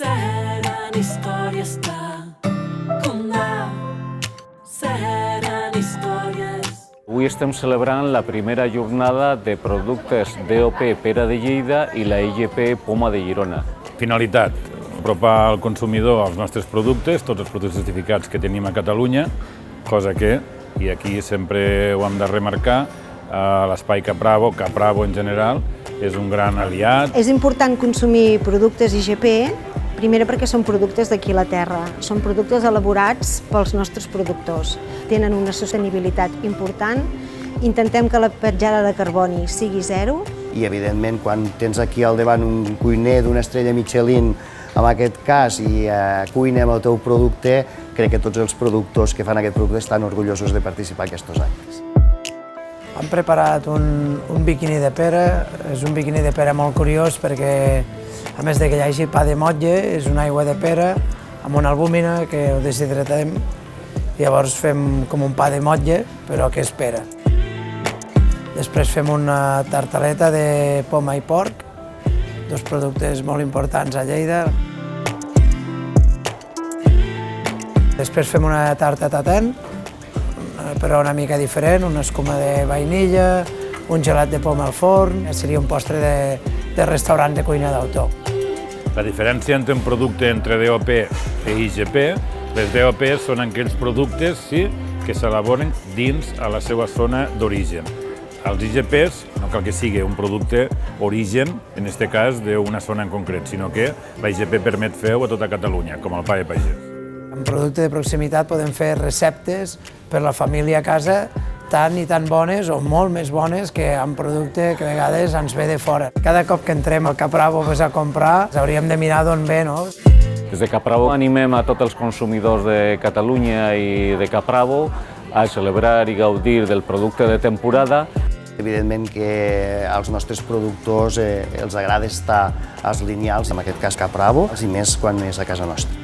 Seran històries de Condà, seran històries. Avui estem celebrant la primera jornada de productes DOP Pera de Lleida i la IGP Poma de Girona. Finalitat: apropar al consumidor els nostres productes, tots els productes certificats que tenim a Catalunya, cosa que, i aquí sempre ho hem de remarcar, l'espai Capravo en general, és un gran aliat. És important consumir productes IGP, primera perquè són productes d'aquí a la terra, són productes elaborats pels nostres productors, tenen una sostenibilitat important, intentem que la petjada de carboni sigui zero. I evidentment quan tens aquí al davant un cuiner d'una estrella Michelin, en aquest cas, i cuina amb el teu producte, crec que tots els productors que fan aquest producte estan orgullosos de participar aquests anys. Hem preparat un biquini de pera, és un biquini de pera molt curiós perquè, a més de que hi hagi pa de motlle, és una aigua de pera amb una albúmina que ho deshidratem i llavors fem com un pa de motlle, però que és pera. Després fem una tartaleta de poma i porc, dos productes molt importants a Lleida. Després fem una tarta tatin, però una mica diferent, una escuma de vainilla, un gelat de poma al forn, seria un postre de restaurant de cuina d'autor. La diferència entre un producte entre DOP i IGP, les DOP són aquells productes que s'elaboren dins a la seva zona d'origen. Els IGPs no cal que sigui un producte origen, en aquest cas, d'una zona en concret, sinó que la IGP permet fer-ho a tota Catalunya, com el pa de pagès. En producte de proximitat podem fer receptes per la família a casa tan i tan bones o molt més bones que en producte que a vegades ens ve de fora. Cada cop que entrem al Capravo a comprar hauríem de mirar d'on ve, no? Des de Capravo animem a tots els consumidors de Catalunya i de Capravo a celebrar i gaudir del producte de temporada. Evidentment que als nostres productors els agrada estar als lineals, en aquest cas Capravo, i més quan és a casa nostra.